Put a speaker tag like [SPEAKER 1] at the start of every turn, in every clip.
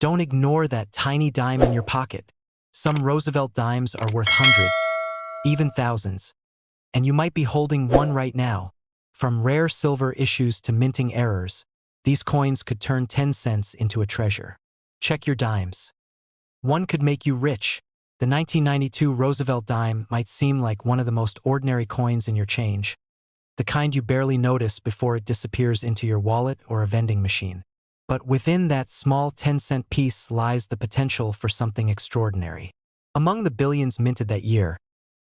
[SPEAKER 1] Don't ignore that tiny dime in your pocket. Some Roosevelt dimes are worth hundreds, even thousands, and you might be holding one right now. From rare silver issues to minting errors, these coins could turn 10 cents into a treasure. Check your dimes. One could make you rich. The 1992 Roosevelt dime might seem like one of the most ordinary coins in your change, the kind you barely notice before it disappears into your wallet or a vending machine. But within that small 10-cent piece lies the potential for something extraordinary. Among the billions minted that year,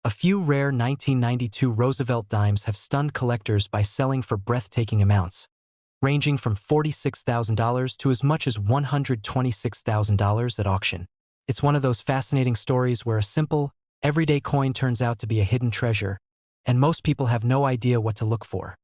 [SPEAKER 1] a few rare 1992 Roosevelt dimes have stunned collectors by selling for breathtaking amounts, ranging from $46,000 to as much as $126,000 at auction. It's one of those fascinating stories where a simple, everyday coin turns out to be a hidden treasure, and most people have no idea what to look for.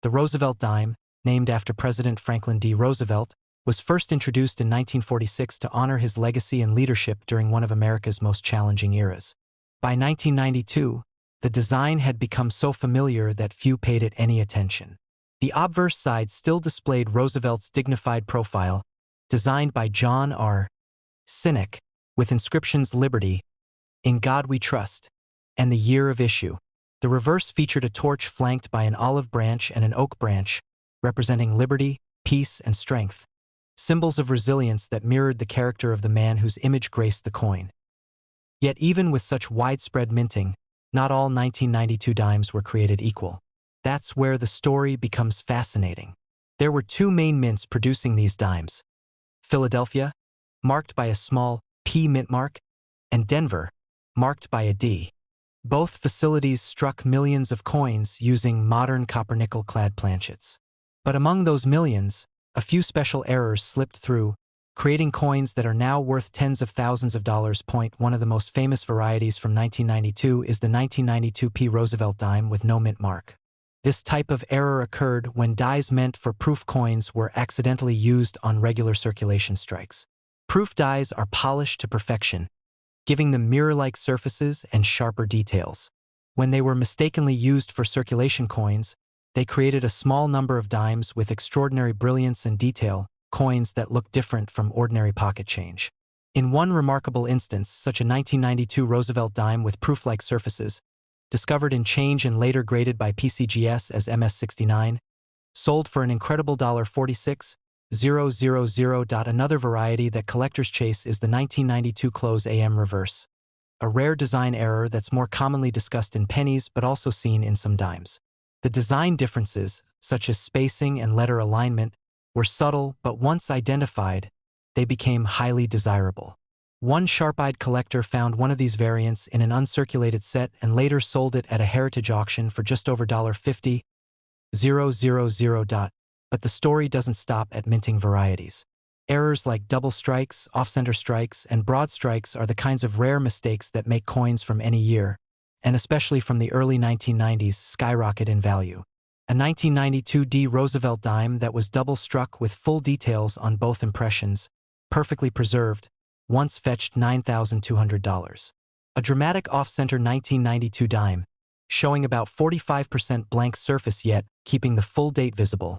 [SPEAKER 1] The Roosevelt dime, named after President Franklin D. Roosevelt, was first introduced in 1946 to honor his legacy and leadership during one of America's most challenging eras. By 1992, the design had become so familiar that few paid it any attention. The obverse side still displayed Roosevelt's dignified profile, designed by John R. Sinek, with inscriptions Liberty, In God We Trust, and the year of issue. The reverse featured a torch flanked by an olive branch and an oak branch, representing liberty, peace, and strength, symbols of resilience that mirrored the character of the man whose image graced the coin. Yet even with such widespread minting, not all 1992 dimes were created equal. That's where the story becomes fascinating. There were two main mints producing these dimes: Philadelphia, marked by a small P mint mark, and Denver, marked by a D. Both facilities struck millions of coins using modern copper-nickel-clad planchets. But among those millions, a few special errors slipped through, creating coins that are now worth tens of thousands of dollars. One of the most famous varieties from 1992 is the 1992 P Roosevelt dime with no mint mark. This type of error occurred when dies meant for proof coins were accidentally used on regular circulation strikes. Proof dies are polished to perfection, giving them mirror-like surfaces and sharper details. When they were mistakenly used for circulation coins, they created a small number of dimes with extraordinary brilliance and detail, coins that look different from ordinary pocket change. In one remarkable instance, such a 1992 Roosevelt dime with proof-like surfaces, discovered in change and later graded by PCGS as MS-69, sold for an incredible $46,000. Another variety that collectors chase is the 1992 close AM reverse, a rare design error that's more commonly discussed in pennies but also seen in some dimes. The design differences, such as spacing and letter alignment, were subtle, but once identified, they became highly desirable. One sharp-eyed collector found one of these variants in an uncirculated set and later sold it at a heritage auction for just over $50,000. But the story doesn't stop at minting varieties. Errors like double strikes, off-center strikes, and broad strikes are the kinds of rare mistakes that make coins from any year, and especially from the early 1990s, skyrocket in value. A 1992 D Roosevelt dime that was double-struck with full details on both impressions, perfectly preserved, once fetched $9,200. A dramatic off-center 1992 dime, showing about 45% blank surface yet keeping the full date visible,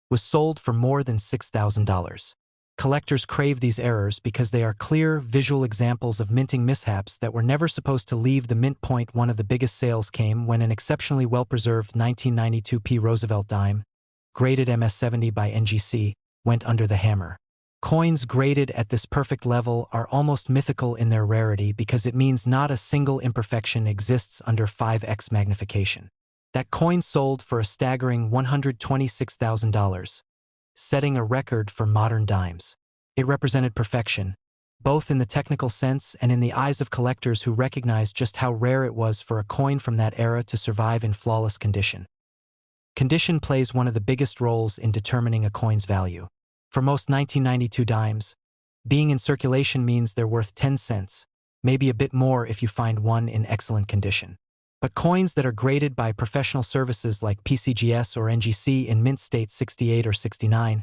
[SPEAKER 1] was sold for more than $6,000. Collectors crave these errors because they are clear, visual examples of minting mishaps that were never supposed to leave the mint point. One of the biggest sales came when an exceptionally well-preserved 1992 P Roosevelt dime, graded MS-70 by NGC, went under the hammer. Coins graded at this perfect level are almost mythical in their rarity because it means not a single imperfection exists under 5x magnification. That coin sold for a staggering $126,000. Setting a record for modern dimes. It represented perfection, both in the technical sense and in the eyes of collectors who recognized just how rare it was for a coin from that era to survive in flawless condition. Condition plays one of the biggest roles in determining a coin's value. For most 1992 dimes, being in circulation means they're worth 10 cents, maybe a bit more if you find one in excellent condition. But coins that are graded by professional services like PCGS or NGC in mint state 68 or 69,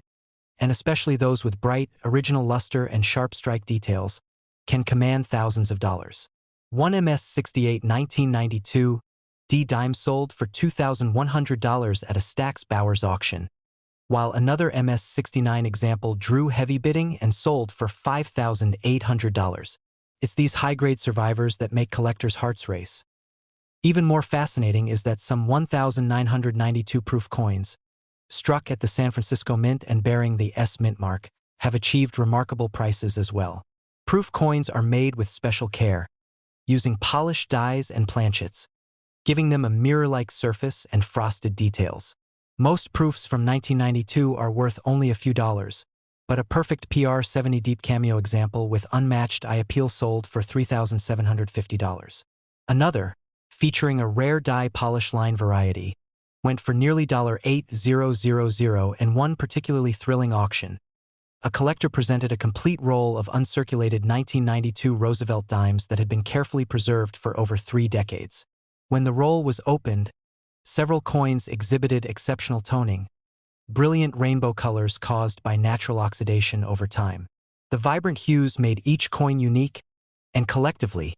[SPEAKER 1] and especially those with bright, original luster and sharp strike details, can command thousands of dollars. One MS-68 1992 D dime sold for $2,100 at a Stack's Bowers auction, while another MS-69 example drew heavy bidding and sold for $5,800. It's these high-grade survivors that make collectors' hearts race. Even more fascinating is that some 1,992 proof coins, struck at the San Francisco Mint and bearing the S Mint mark, have achieved remarkable prices as well. Proof coins are made with special care, using polished dies and planchets, giving them a mirror-like surface and frosted details. Most proofs from 1992 are worth only a few dollars, but a perfect PR-70 Deep Cameo example with unmatched eye appeal sold for $3,750. Another, featuring a rare die polish line variety, went for nearly $8,000 in one particularly thrilling auction. A collector presented a complete roll of uncirculated 1992 Roosevelt Dimes that had been carefully preserved for over 3 decades. When the roll was opened, several coins exhibited exceptional toning, brilliant rainbow colors caused by natural oxidation over time. The vibrant hues made each coin unique, and collectively,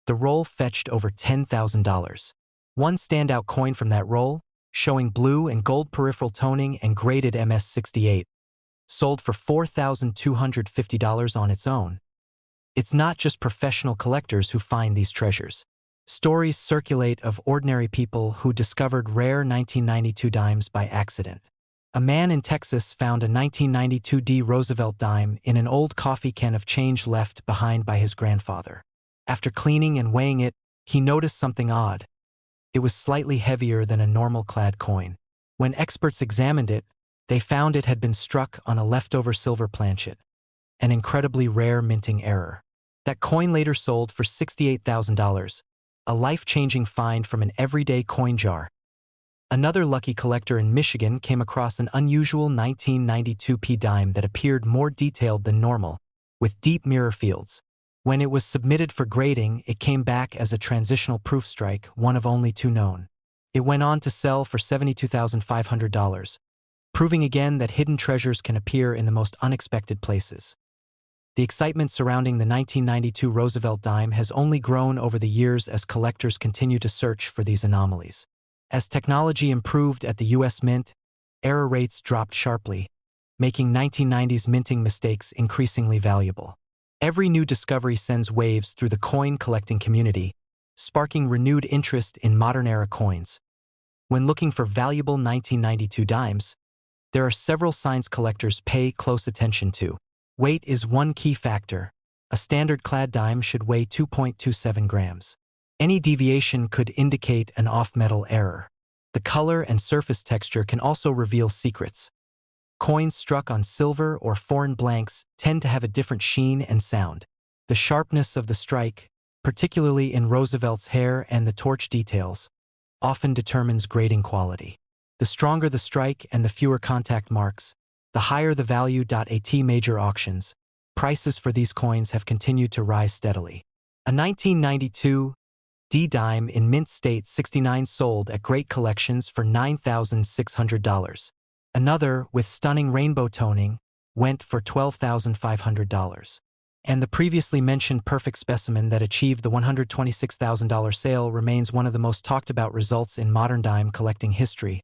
[SPEAKER 1] the roll fetched over $10,000. One standout coin from that roll, showing blue and gold peripheral toning and graded MS-68, sold for $4,250 on its own. It's not just professional collectors who find these treasures. Stories circulate of ordinary people who discovered rare 1992 dimes by accident. A man in Texas found a 1992 D Roosevelt dime in an old coffee can of change left behind by his grandfather. After cleaning and weighing it, he noticed something odd. It was slightly heavier than a normal clad coin. When experts examined it, they found it had been struck on a leftover silver planchet, an incredibly rare minting error. That coin later sold for $68,000, a life-changing find from an everyday coin jar. Another lucky collector in Michigan came across an unusual 1992 P dime that appeared more detailed than normal, with deep mirror fields. When it was submitted for grading, it came back as a transitional proof strike, one of only 2 known. It went on to sell for $72,500. Proving again that hidden treasures can appear in the most unexpected places. The excitement surrounding the 1992 Roosevelt dime has only grown over the years as collectors continue to search for these anomalies. As technology improved at the U.S. Mint, error rates dropped sharply, making 1990s minting mistakes increasingly valuable. Every new discovery sends waves through the coin collecting community, sparking renewed interest in modern-era coins. When looking for valuable 1992 dimes, there are several signs collectors pay close attention to. Weight is one key factor. A standard clad dime should weigh 2.27 grams. Any deviation could indicate an off-metal error. The color and surface texture can also reveal secrets. Coins struck on silver or foreign blanks tend to have a different sheen and sound. The sharpness of the strike, particularly in Roosevelt's hair and the torch details, often determines grading quality. The stronger the strike and the fewer contact marks, the higher the value. At major auctions, prices for these coins have continued to rise steadily. A 1992 D dime in mint state 69 sold at great collections for $9,600. Another, with stunning rainbow toning, went for $12,500. And the previously mentioned perfect specimen that achieved the $126,000 sale remains one of the most talked about results in modern dime collecting history.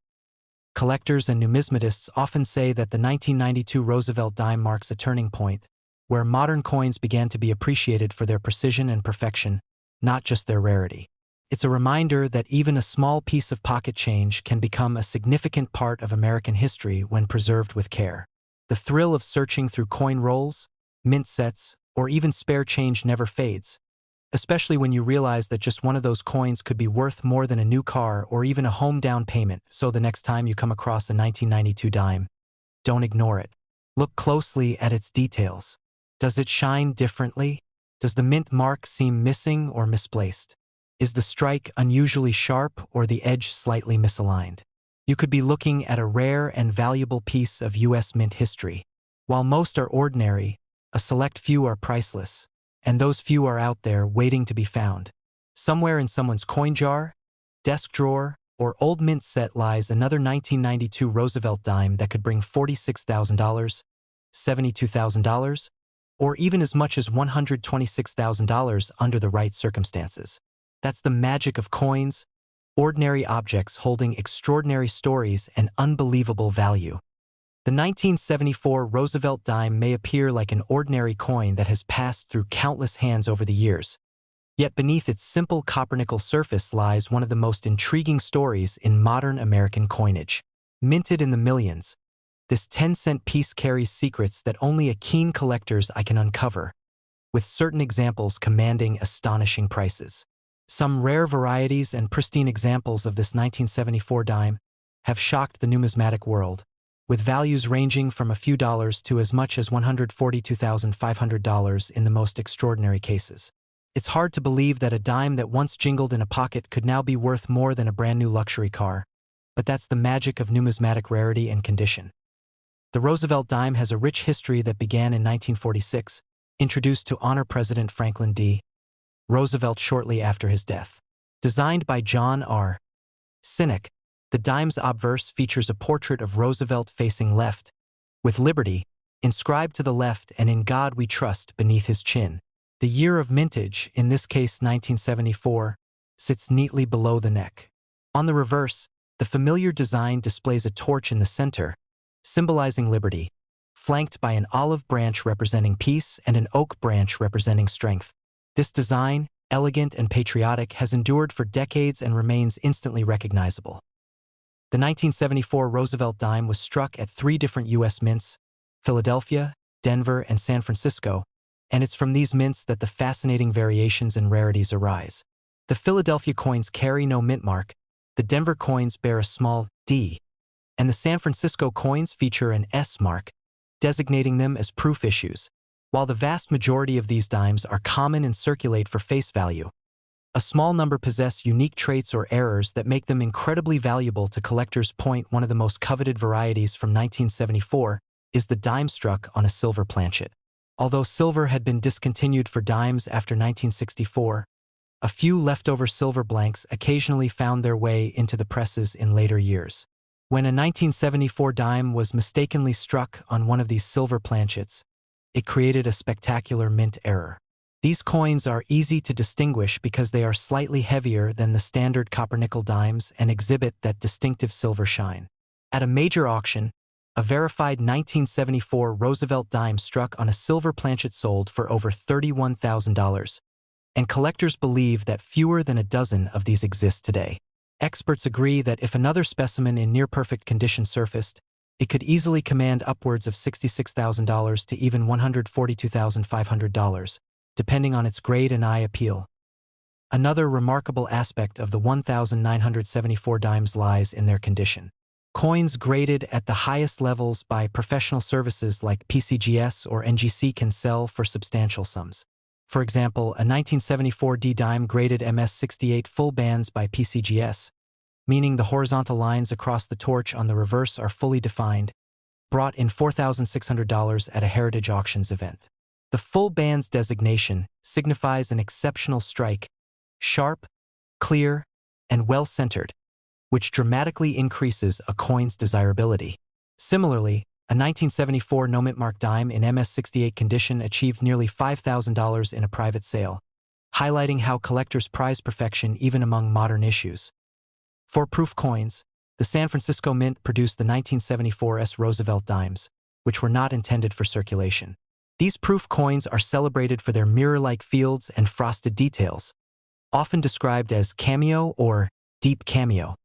[SPEAKER 1] Collectors and numismatists often say that the 1992 Roosevelt dime marks a turning point, where modern coins began to be appreciated for their precision and perfection, not just their rarity. It's a reminder that even a small piece of pocket change can become a significant part of American history when preserved with care. The thrill of searching through coin rolls, mint sets, or even spare change never fades, especially when you realize that just one of those coins could be worth more than a new car or even a home down payment. So the next time you come across a 1992 dime, don't ignore it. Look closely at its details. Does it shine differently? Does the mint mark seem missing or misplaced? Is the strike unusually sharp or the edge slightly misaligned? You could be looking at a rare and valuable piece of U.S. mint history. While most are ordinary, a select few are priceless, and those few are out there waiting to be found. Somewhere in someone's coin jar, desk drawer, or old mint set lies another 1992 Roosevelt dime that could bring $46,000, $72,000, or even as much as $126,000 under the right circumstances. That's the magic of coins, ordinary objects holding extraordinary stories and unbelievable value. The 1974 Roosevelt Dime may appear like an ordinary coin that has passed through countless hands over the years, yet beneath its simple copper-nickel surface lies one of the most intriguing stories in modern American coinage. Minted in the millions, this 10-cent piece carries secrets that only a keen collector's eye can uncover, with certain examples commanding astonishing prices. Some rare varieties and pristine examples of this 1974 dime have shocked the numismatic world, with values ranging from a few dollars to as much as $142,500 in the most extraordinary cases. It's hard to believe that a dime that once jingled in a pocket could now be worth more than a brand-new luxury car, but that's the magic of numismatic rarity and condition. The Roosevelt dime has a rich history that began in 1946, introduced to honor President Franklin D. Roosevelt shortly after his death. Designed by John R. Sinek, the dime's obverse features a portrait of Roosevelt facing left, with liberty inscribed to the left and in God we trust beneath his chin. The year of mintage, in this case 1974, sits neatly below the neck. On the reverse, the familiar design displays a torch in the center, symbolizing liberty, flanked by an olive branch representing peace and an oak branch representing strength. This design, elegant and patriotic, has endured for decades and remains instantly recognizable. The 1974 Roosevelt dime was struck at 3 different U.S. mints, Philadelphia, Denver, and San Francisco, and it's from these mints that the fascinating variations and rarities arise. The Philadelphia coins carry no mint mark, the Denver coins bear a small D, and the San Francisco coins feature an S mark, designating them as proof issues, while the vast majority of these dimes are common and circulate for face value. A small number possess unique traits or errors that make them incredibly valuable to collectors. One of the most coveted varieties from 1974 is the dime struck on a silver planchet. Although silver had been discontinued for dimes after 1964, a few leftover silver blanks occasionally found their way into the presses in later years. When a 1974 dime was mistakenly struck on one of these silver planchets, it created a spectacular mint error. These coins are easy to distinguish because they are slightly heavier than the standard copper-nickel dimes and exhibit that distinctive silver shine. At a major auction, a verified 1974 Roosevelt dime struck on a silver planchet sold for over $31,000, and collectors believe that fewer than a dozen of these exist today. Experts agree that if another specimen in near-perfect condition surfaced, it could easily command upwards of $66,000 to even $142,500, depending on its grade and eye appeal. Another remarkable aspect of the 1974 dimes lies in their condition. Coins graded at the highest levels by professional services like PCGS or NGC can sell for substantial sums. For example, a 1974 D dime graded MS68 full bands by PCGS, meaning the horizontal lines across the torch on the reverse are fully defined, brought in $4,600 at a Heritage Auctions event. The full bands designation signifies an exceptional strike, sharp, clear, and well-centered, which dramatically increases a coin's desirability. Similarly, a 1974 no mint mark dime in MS68 condition achieved nearly $5,000 in a private sale, highlighting how collectors prize perfection even among modern issues. For proof coins, the San Francisco Mint produced the 1974 Roosevelt dimes, which were not intended for circulation. These proof coins are celebrated for their mirror-like fields and frosted details, often described as cameo or deep cameo.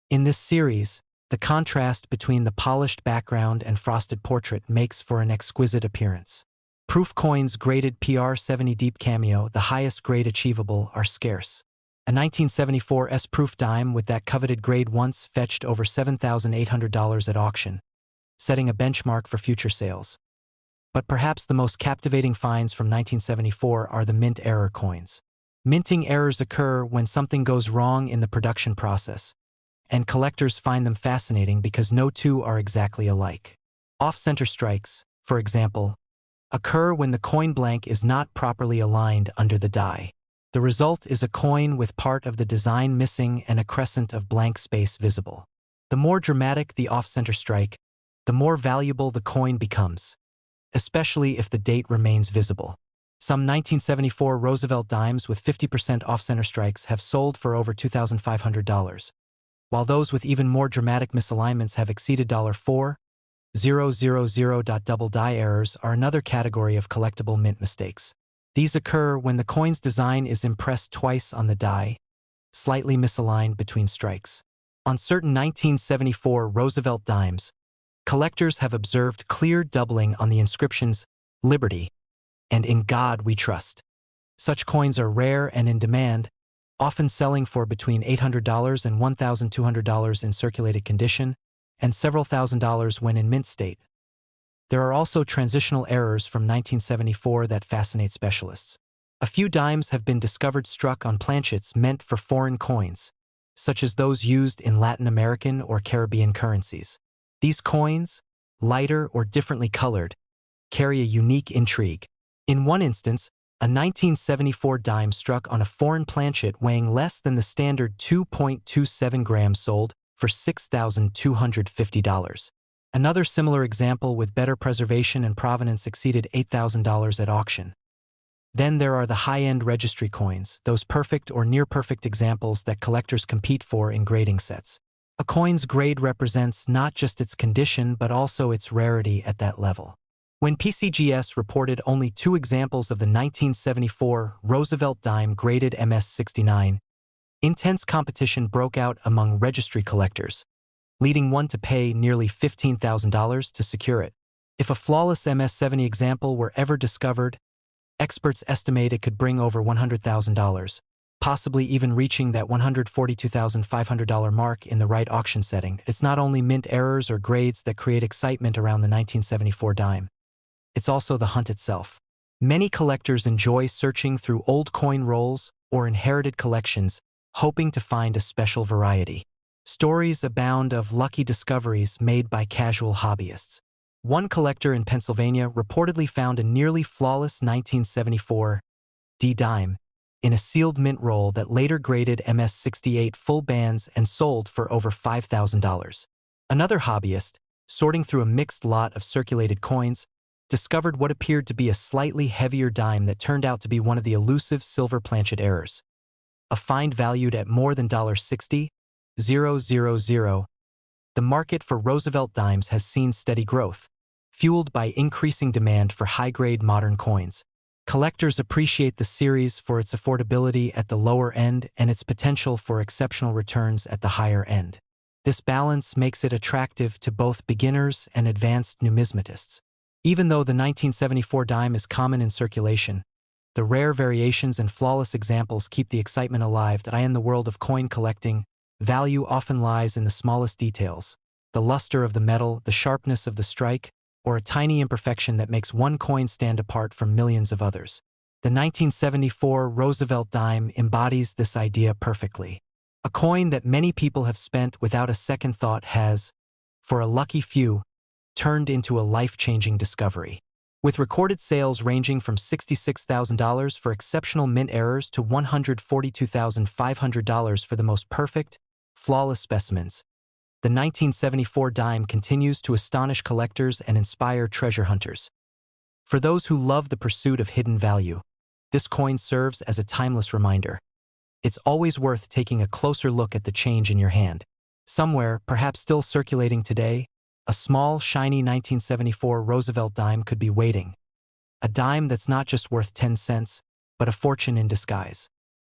[SPEAKER 1] In this series, the contrast between the polished background and frosted portrait makes for an exquisite appearance. Proof coins graded PR70 deep cameo, the highest grade achievable, are scarce. A 1974 proof dime with that coveted grade once fetched over $7,800 at auction, setting a benchmark for future sales. But perhaps the most captivating finds from 1974 are the mint error coins. Minting errors occur when something goes wrong in the production process, and collectors find them fascinating because no two are exactly alike. Off-center strikes, for example, occur when the coin blank is not properly aligned under the die. The result is a coin with part of the design missing and a crescent of blank space visible. The more dramatic the off-center strike, the more valuable the coin becomes, especially if the date remains visible. Some 1974 Roosevelt dimes with 50% off-center strikes have sold for over $2,500, while those with even more dramatic misalignments have exceeded $4,000. Double die errors are another category of collectible mint mistakes. These occur when the coin's design is impressed twice on the die, slightly misaligned between strikes. On certain 1974 Roosevelt Dimes, collectors have observed clear doubling on the inscriptions "Liberty" and "In God We Trust." Such coins are rare and in demand, often selling for between $800 and $1,200 in circulated condition, and several $1,000s when in mint state. There are also transitional errors from 1974 that fascinate specialists. A few dimes have been discovered struck on planchets meant for foreign coins, such as those used in Latin American or Caribbean currencies. These coins, lighter or differently colored, carry a unique intrigue. In one instance, a 1974 dime struck on a foreign planchet weighing less than the standard 2.27 grams sold for $6,250. Another similar example with better preservation and provenance exceeded $8,000 at auction. Then there are the high-end registry coins, those perfect or near-perfect examples that collectors compete for in grading sets. A coin's grade represents not just its condition but also its rarity at that level. When PCGS reported only 2 examples of the 1974 Roosevelt Dime graded MS-69, intense competition broke out among registry collectors, leading one to pay nearly $15,000 to secure it. If a flawless MS-70 example were ever discovered, experts estimate it could bring over $100,000, possibly even reaching that $142,500 mark in the right auction setting. It's not only mint errors or grades that create excitement around the 1974 dime. It's also the hunt itself. Many collectors enjoy searching through old coin rolls or inherited collections, hoping to find a special variety. Stories abound of lucky discoveries made by casual hobbyists. One collector in Pennsylvania reportedly found a nearly flawless 1974 D dime in a sealed mint roll that later graded MS-68 full bands and sold for over $5,000. Another hobbyist, sorting through a mixed lot of circulated coins, discovered what appeared to be a slightly heavier dime that turned out to be one of the elusive silver planchet errors. A find valued at more than $60,000. The market for Roosevelt dimes has seen steady growth, fueled by increasing demand for high-grade modern coins. Collectors appreciate the series for its affordability at the lower end and its potential for exceptional returns at the higher end. This balance makes it attractive to both beginners and advanced numismatists. Even though the 1974 dime is common in circulation, the rare variations and flawless examples keep the excitement alive. In the world of coin collecting, value often lies in the smallest details: the luster of the metal, the sharpness of the strike, or a tiny imperfection that makes one coin stand apart from millions of others. The 1974 Roosevelt Dime embodies this idea perfectly. A coin that many people have spent without a second thought has, for a lucky few, turned into a life-changing discovery. With recorded sales ranging from $66,000 for exceptional mint errors to $142,500 for the most perfect, flawless specimens, the 1974 dime continues to astonish collectors and inspire treasure hunters. For those who love the pursuit of hidden value, this coin serves as a timeless reminder. It's always worth taking a closer look at the change in your hand. Somewhere, perhaps still circulating today, a small, shiny 1974 Roosevelt dime could be waiting. A dime that's not just worth 10 cents, but a fortune in disguise.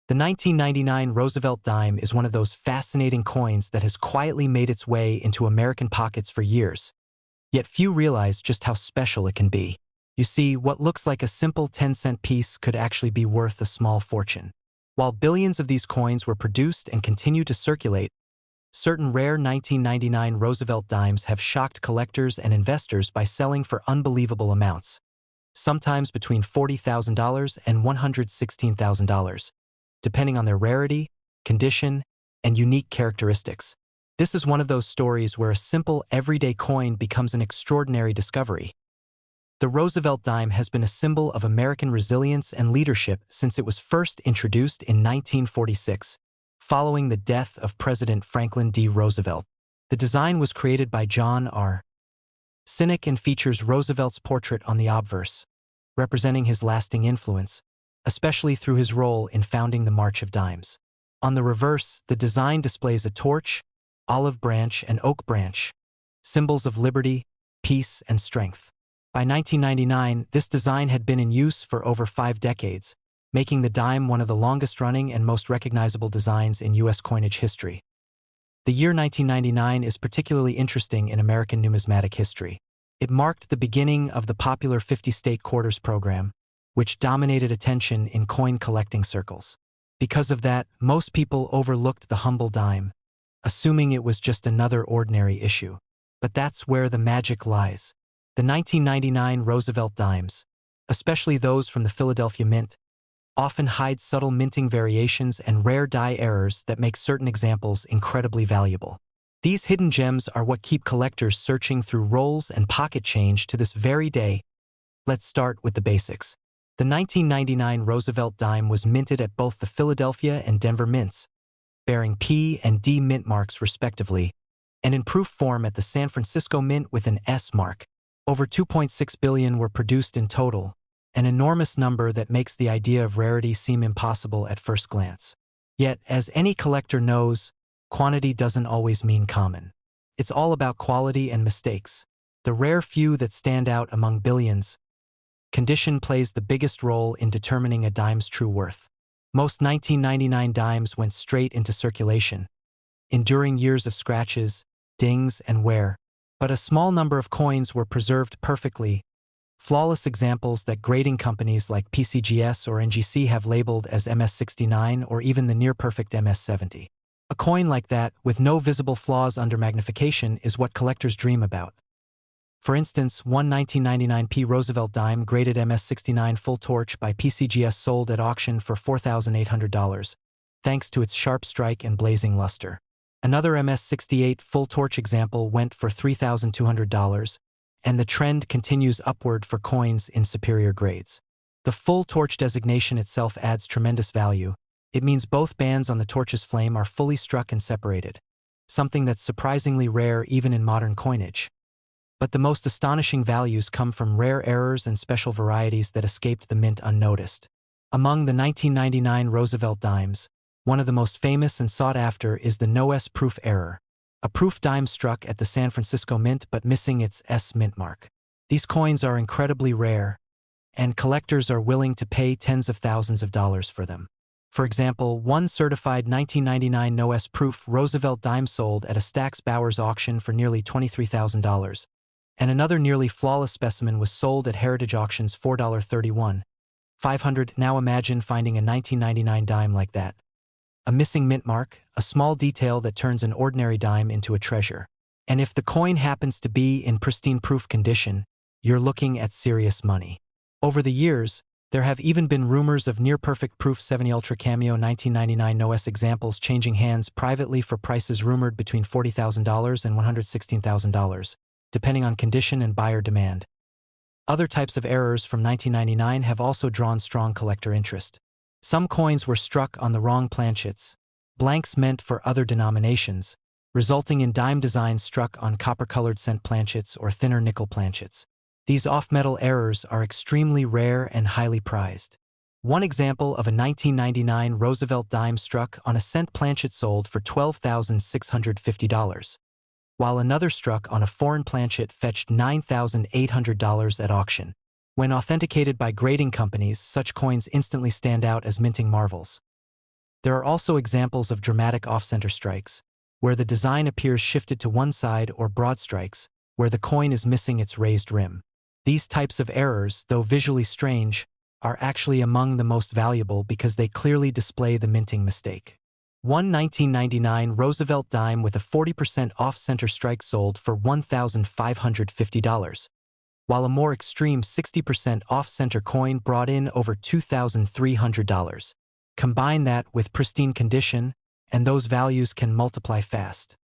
[SPEAKER 1] The 1999 Roosevelt Dime is one of those fascinating coins that has quietly made its way into American pockets for years. Yet few realize just how special it can be. You see, what looks like a simple 10-cent piece could actually be worth a small fortune. While billions of these coins were produced and continue to circulate, certain rare 1999 Roosevelt dimes have shocked collectors and investors by selling for unbelievable amounts, sometimes between $40,000 and $116,000, depending on their rarity, condition, and unique characteristics. This is one of those stories where a simple, everyday coin becomes an extraordinary discovery. The Roosevelt dime has been a symbol of American resilience and leadership since it was first introduced in 1946. Following the death of President Franklin D. Roosevelt. The design was created by John R. Sinek and features Roosevelt's portrait on the obverse, representing his lasting influence, especially through his role in founding the March of Dimes. On the reverse, the design displays a torch, olive branch, and oak branch, symbols of liberty, peace, and strength. By 1999, this design had been in use for over 5 decades, making the dime one of the longest-running and most recognizable designs in U.S. coinage history. The year 1999 is particularly interesting in American numismatic history. It marked the beginning of the popular 50-state quarters program, which dominated attention in coin collecting circles. Because of that, most people overlooked the humble dime, assuming it was just another ordinary issue. But that's where the magic lies. The 1999 Roosevelt Dimes, especially those from the Philadelphia Mint, often hide subtle minting variations and rare die errors that make certain examples incredibly valuable. These hidden gems are what keep collectors searching through rolls and pocket change to this very day. Let's start with the basics. The 1999 Roosevelt Dime was minted at both the Philadelphia and Denver mints, bearing P and D mint marks respectively, and in proof form at the San Francisco Mint with an S mark. Over 2.6 billion were produced in total, an enormous number that makes the idea of rarity seem impossible at first glance. Yet, as any collector knows, quantity doesn't always mean common. It's all about quality and mistakes, the rare few that stand out among billions. Condition plays the biggest role in determining a dime's true worth. Most 1999 dimes went straight into circulation, enduring years of scratches, dings, and wear, but a small number of coins were preserved perfectly, flawless examples that grading companies like PCGS or NGC have labeled as MS69 or even the near-perfect MS70. A coin like that, with no visible flaws under magnification, is what collectors dream about. For instance, one 1999p Roosevelt Dime graded MS69 full torch by PCGS sold at auction for $4,800, thanks to its sharp strike and blazing luster. Another MS68 full torch example went for $3,200, and the trend continues upward for coins in superior grades. The full torch designation itself adds tremendous value. It means both bands on the torch's flame are fully struck and separated, something that's surprisingly rare even in modern coinage. But the most astonishing values come from rare errors and special varieties that escaped the mint unnoticed. Among the 1999 Roosevelt Dimes, one of the most famous and sought after is the no S proof error, a proof dime struck at the San Francisco Mint but missing its S mint mark. These coins are incredibly rare, and collectors are willing to pay tens of thousands of dollars for them. For example, one certified 1999 no S proof Roosevelt Dime sold at a Stack's Bowers auction for nearly $23,000, and another nearly flawless specimen was sold at Heritage Auctions for $431,500. Now imagine finding a 1999 dime like that. A missing mint mark, a small detail that turns an ordinary dime into a treasure. And if the coin happens to be in pristine proof condition, you're looking at serious money. Over the years, there have even been rumors of near-perfect proof 70 Ultra Cameo 1999 no S examples changing hands privately for prices rumored between $40,000 and $116,000, depending on condition and buyer demand. Other types of errors from 1999 have also drawn strong collector interest. Some coins were struck on the wrong planchets, blanks meant for other denominations, resulting in dime designs struck on copper-colored cent planchets or thinner nickel planchets. These off-metal errors are extremely rare and highly prized. One example of a 1999 Roosevelt Dime struck on a cent planchet sold for $12,650, while another struck on a foreign planchet fetched $9,800 at auction. When authenticated by grading companies, such coins instantly stand out as minting marvels. There are also examples of dramatic off-center strikes, where the design appears shifted to one side, or broad strikes, where the coin is missing its raised rim. These types of errors, though visually strange, are actually among the most valuable because they clearly display the minting mistake. One 1999 Roosevelt Dime with a 40% off-center strike sold for $1,550, while a more extreme 60% off-center coin brought in over $2,300. Combine that with pristine condition, and those values can multiply fast.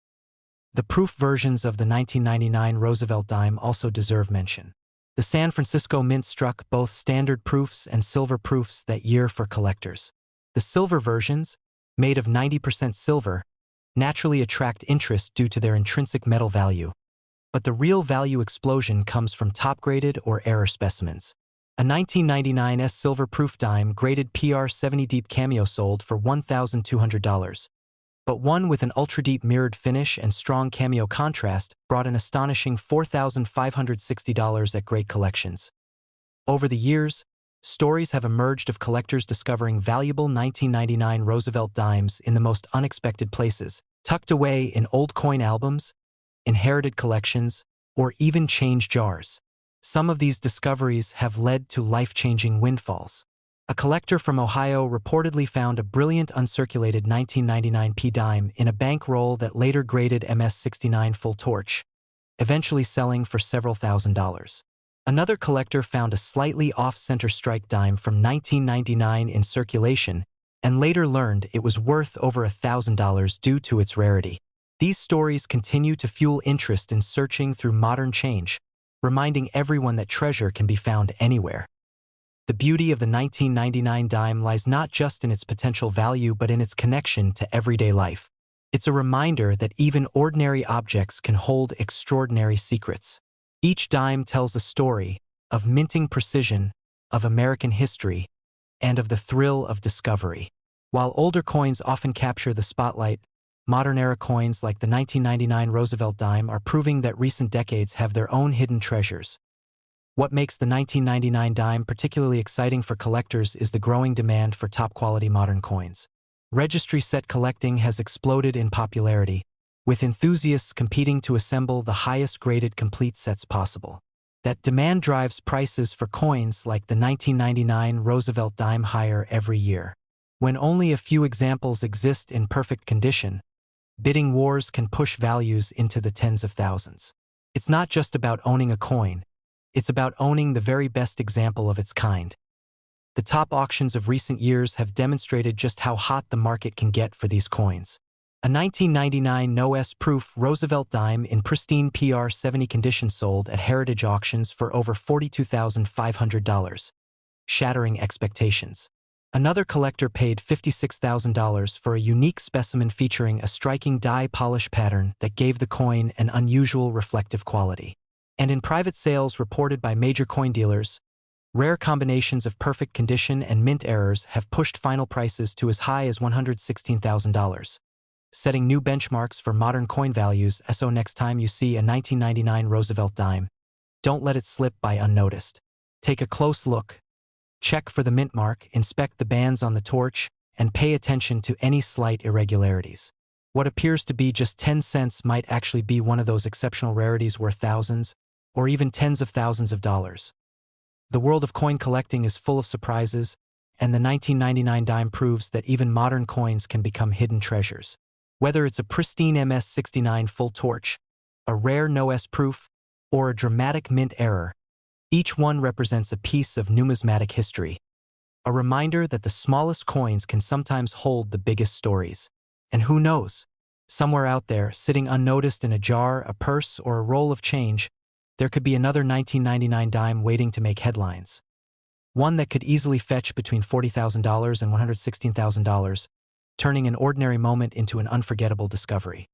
[SPEAKER 1] The proof versions of the 1999 Roosevelt Dime also deserve mention. The San Francisco Mint struck both standard proofs and silver proofs that year for collectors. The silver versions, made of 90% silver, naturally attract interest due to their intrinsic metal value. But the real value explosion comes from top-graded or error specimens. A 1999 S silver proof dime graded PR 70 Deep Cameo sold for $1,200, but one with an ultra-deep mirrored finish and strong cameo contrast brought an astonishing $4,560 at great collections. Over the years, stories have emerged of collectors discovering valuable 1999 Roosevelt Dimes in the most unexpected places, tucked away in old coin albums, inherited collections, or even change jars. Some of these discoveries have led to life-changing windfalls. A collector from Ohio reportedly found a brilliant uncirculated 1999 P dime in a bankroll that later graded MS-69 full torch, eventually selling for several $1,000s. Another collector found a slightly off-center strike dime from 1999 in circulation and later learned it was worth over $1,000 due to its rarity. These stories continue to fuel interest in searching through modern change, reminding everyone that treasure can be found anywhere. The beauty of the 1999 dime lies not just in its potential value but in its connection to everyday life. It's a reminder that even ordinary objects can hold extraordinary secrets. Each dime tells a story of minting precision, of American history, and of the thrill of discovery. While older coins often capture the spotlight, modern-era coins like the 1999 Roosevelt Dime are proving that recent decades have their own hidden treasures. What makes the 1999 dime particularly exciting for collectors is the growing demand for top-quality modern coins. Registry set collecting has exploded in popularity, with enthusiasts competing to assemble the highest-graded complete sets possible. That demand drives prices for coins like the 1999 Roosevelt Dime higher every year. When only a few examples exist in perfect condition, bidding wars can push values into the tens of thousands. It's not just about owning a coin, it's about owning the very best example of its kind. The top auctions of recent years have demonstrated just how hot the market can get for these coins. A 1999 no-S proof Roosevelt Dime in pristine PR70 condition sold at Heritage Auctions for over $42,500, shattering expectations. Another collector paid $56,000 for a unique specimen featuring a striking dye polish pattern that gave the coin an unusual reflective quality. And in private sales reported by major coin dealers, rare combinations of perfect condition and mint errors have pushed final prices to as high as $116,000. Setting new benchmarks for modern coin values. So next time you see a 1999 Roosevelt Dime, don't let it slip by unnoticed. Take a close look. Check for the mint mark, inspect the bands on the torch, and pay attention to any slight irregularities. What appears to be just 10 cents might actually be one of those exceptional rarities worth thousands, or even tens of thousands of dollars. The world of coin collecting is full of surprises, and the 1999 dime proves that even modern coins can become hidden treasures. Whether it's a pristine MS-69 full torch, a rare no-S proof, or a dramatic mint error, each one represents a piece of numismatic history, a reminder that the smallest coins can sometimes hold the biggest stories. And who knows, somewhere out there, sitting unnoticed in a jar, a purse, or a roll of change, there could be another 1999 dime waiting to make headlines. One that could easily fetch between $40,000 and $116,000, turning an ordinary moment into an unforgettable discovery.